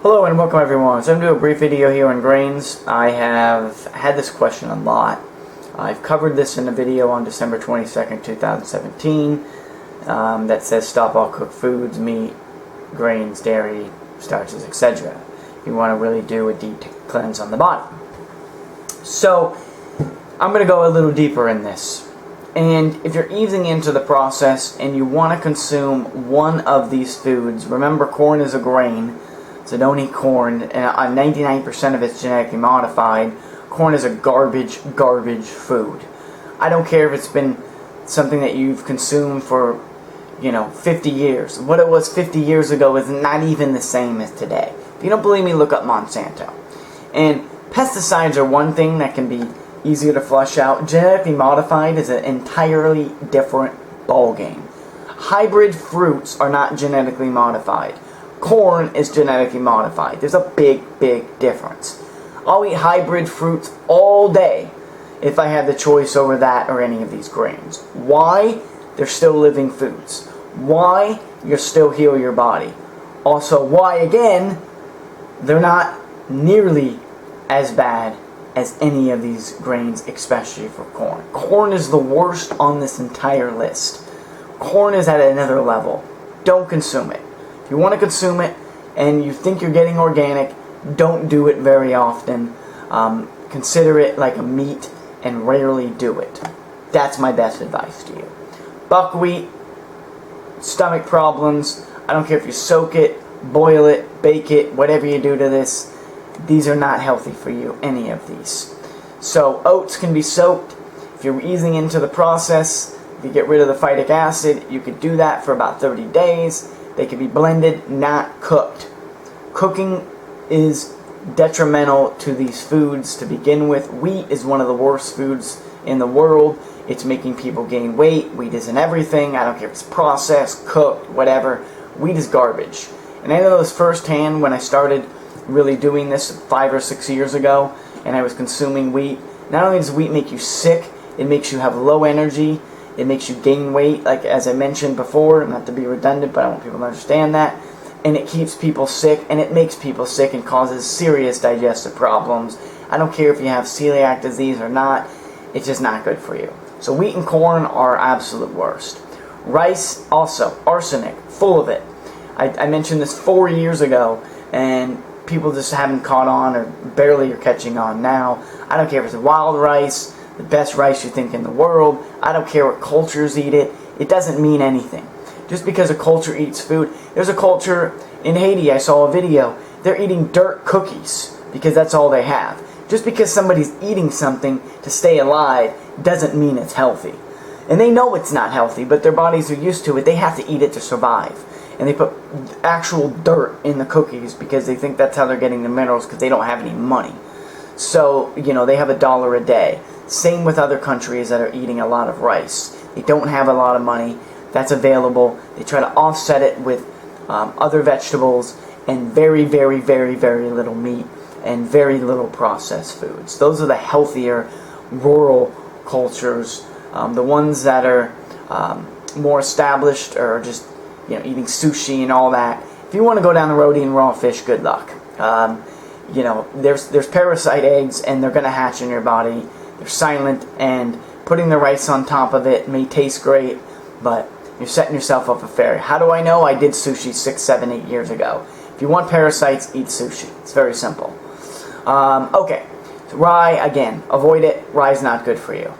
Hello and welcome everyone. So I'm going to do a brief video here on grains. I have had this question a lot. I've covered this in a video on December 22nd, 2017 that says stop all cooked foods, meat, grains, dairy, starches, etc. You want to really do a deep cleanse on the body. So I'm going to go a little deeper in this. And if you're easing into the process and you want to consume one of these foods, remember corn is a grain. So don't eat corn. 99% of it's genetically modified. Corn is a garbage food. I don't care if it's been something that you've consumed for, 50 years. What it was 50 years ago is not even the same as today. If you don't believe me, look up Monsanto. And pesticides are one thing that can be easier to flush out. Genetically modified is an entirely different ballgame. Hybrid fruits are not genetically modified. Corn is genetically modified. There's a big difference. I'll eat hybrid fruits all day if I had the choice over that or any of these grains. Why? They're still living foods. Why? You'll still heal your body. Also, why again? They're not nearly as bad as any of these grains, especially for corn. Corn is the worst on this entire list. Corn is at another level. Don't consume it. If you want to consume it and you think you're getting organic, don't do it very often. Consider it like a meat and rarely do it. That's my best advice to you. Buckwheat, stomach problems, I don't care if you soak it, boil it, bake it, whatever you do to this, these are not healthy for you, any of these. So oats can be soaked. If you're easing into the process, if you get rid of the phytic acid, you could do that for about 30 days. They can be blended, not cooked. Cooking is detrimental to these foods to begin with. Wheat is one of the worst foods in the world. It's making people gain weight. Wheat isn't everything. I don't care if it's processed, cooked, whatever. Wheat is garbage. And I know this firsthand when I started really doing this 5 or 6 years ago and I was consuming wheat. Not only does wheat make you sick, it makes you have low energy. It makes you gain weight, like as I mentioned before, not to be redundant, but I want people to understand that. And it keeps people sick, and it makes people sick and causes serious digestive problems. I don't care if you have celiac disease or not, it's just not good for you. So wheat and corn are absolute worst. Rice, also, arsenic, full of it. I mentioned this 4 years ago, and people just haven't caught on or barely are catching on now. I don't care if it's wild rice, the best rice you think in the world. I don't care what cultures eat it. It doesn't mean anything. Just because a culture eats food. There's a culture in Haiti, I saw a video. They're eating dirt cookies because that's all they have. Just because somebody's eating something to stay alive doesn't mean it's healthy. And they know it's not healthy, but their bodies are used to it. They have to eat it to survive. And they put actual dirt in the cookies because they think that's how they're getting the minerals because they don't have any money. So, they have $1 a day. Same with other countries that are eating a lot of rice. They don't have a lot of money that's available. They try to offset it with other vegetables and very little meat and very little processed foods. Those are the healthier rural cultures. The ones that are more established or just eating sushi and all that. If you want to go down the road eating raw fish, good luck. There's parasite eggs and they're going to hatch in your body. They're silent, and putting the rice on top of it may taste great, but you're setting yourself up for failure. How do I know? I did sushi 6, 7, 8 years ago. If you want parasites, eat sushi. It's very simple. Okay, so rye, again, avoid it. Rye's not good for you.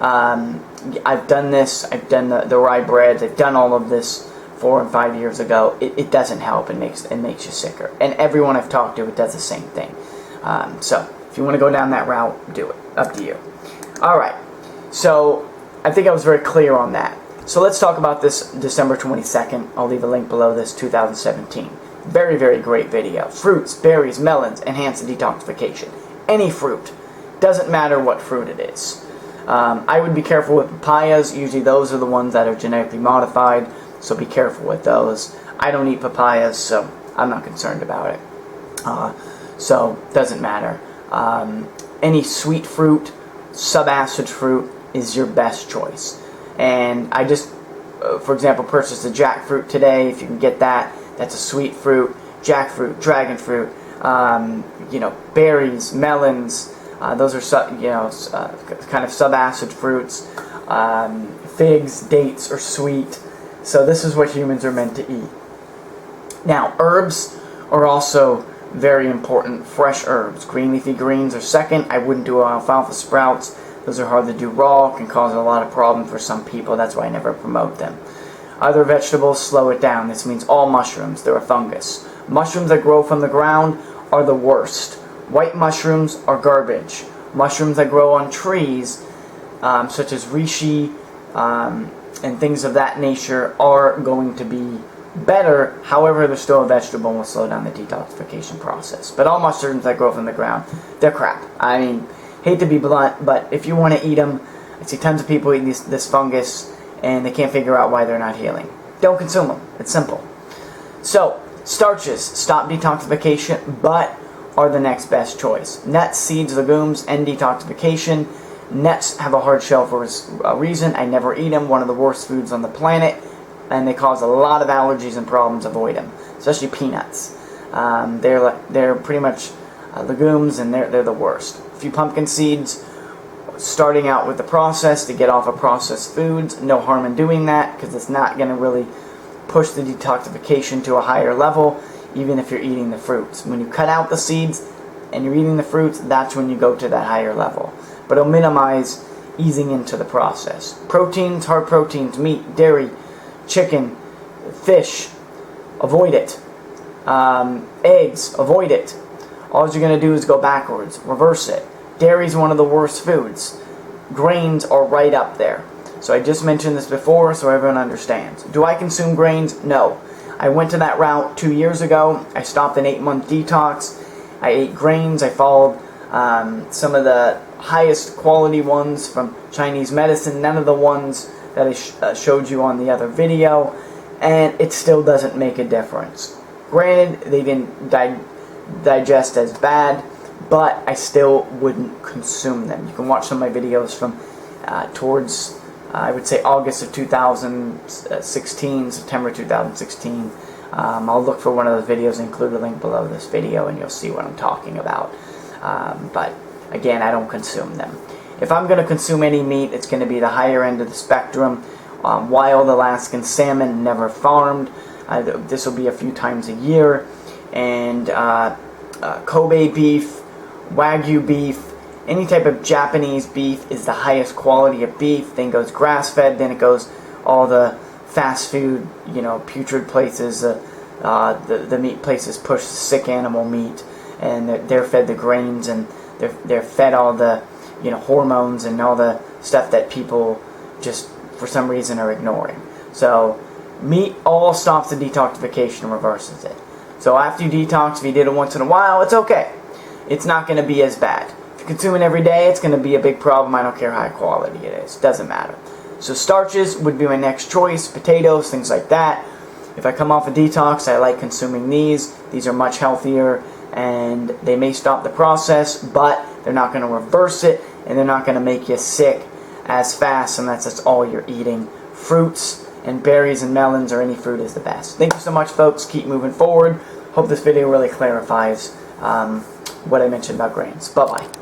I've done this. I've done the rye breads. I've done all of this 4 and 5 years ago. It doesn't help. It makes you sicker. And everyone I've talked to, it does the same thing. So if you want to go down that route, do it. Up to you. Alright, so I think I was very clear on that. So let's talk about this December 22nd. I'll leave a link below this, 2017. Very great video. Fruits, berries, melons, enhance the detoxification. Any fruit. Doesn't matter what fruit it is. I would be careful with papayas. Usually those are the ones that are genetically modified, so be careful with those. I don't eat papayas, so I'm not concerned about it. So, doesn't matter. Any sweet fruit, subacid fruit is your best choice. And I just, for example, purchased a jackfruit today. If you can get that, that's a sweet fruit. jackfruit, dragon fruit, you know, berries, melons. Those are kind of subacid fruits. Figs, dates are sweet. So this is what humans are meant to eat. Now, herbs are also very important. Fresh herbs. Green leafy greens are second. I wouldn't do alfalfa sprouts. Those are hard to do raw, can cause a lot of problem for some people. That's why I never promote them. Other vegetables, slow it down. This means all mushrooms. They're a fungus. Mushrooms that grow from the ground are the worst. White mushrooms are garbage. Mushrooms that grow on trees, such as reishi and things of that nature, are going to be better. However, they're still a vegetable and will slow down the detoxification process. But all mushrooms that grow from the ground, they're crap. I mean, hate to be blunt, but if you want to eat them, I see tons of people eating this fungus and they can't figure out why they're not healing. Don't consume them. It's simple. So, starches stop detoxification, but are the next best choice. Nuts, seeds, legumes, end detoxification. Nuts have a hard shell for a reason. I never eat them. One of the worst foods on the planet, and they cause a lot of allergies and problems. Avoid them, especially peanuts. They're pretty much legumes, and they're the worst. A few pumpkin seeds. Starting out with the process to get off of processed foods. No harm in doing that because it's not going to really push the detoxification to a higher level, even if you're eating the fruits. When you cut out the seeds and you're eating the fruits, that's when you go to that higher level. But it'll minimize easing into the process. Proteins, hard proteins, meat, dairy, chicken, fish, avoid it. Eggs, avoid it. All you're going to do is go backwards, reverse it. Dairy is one of the worst foods. Grains are right up there. So I just mentioned this before so everyone understands. Do I consume grains? No. I went to that route 2 years ago. I stopped an 8-month detox. I ate grains. I followed some of the highest quality ones from Chinese medicine. None of the ones that I showed you on the other video. And it still doesn't make a difference. Granted, they didn't digest as bad, but I still wouldn't consume them. You can watch some of my videos from towards, I would say, August of 2016, September 2016. I'll look for one of those videos and include a link below this video, and you'll see what I'm talking about. But again, I don't consume them. If I'm going to consume any meat, it's going to be the higher end of the spectrum. Wild Alaskan salmon, never farmed. This will be a few times a year. And Kobe beef, Wagyu beef, any type of Japanese beef is the highest quality of beef. Then goes grass-fed. Then it goes all the fast food, you know, putrid places. The meat places push sick animal meat, and they're fed the grains, and they're fed all the, you know, hormones and all the stuff that people just for some reason are ignoring. So meat all stops the detoxification and reverses it. So after you detox, if you did it once in a while, it's okay. It's not going to be as bad. If you consume it every day, it's going to be a big problem. I don't care how high quality it is. Doesn't matter. So starches would be my next choice. Potatoes, things like that. If I come off a detox, I like consuming these. These are much healthier, and they may stop the process, but they're not going to reverse it, and they're not going to make you sick as fast unless that's all you're eating. Fruits and berries and melons or any fruit is the best. Thank you so much, folks. Keep moving forward. Hope this video really clarifies what I mentioned about grains. Bye-bye.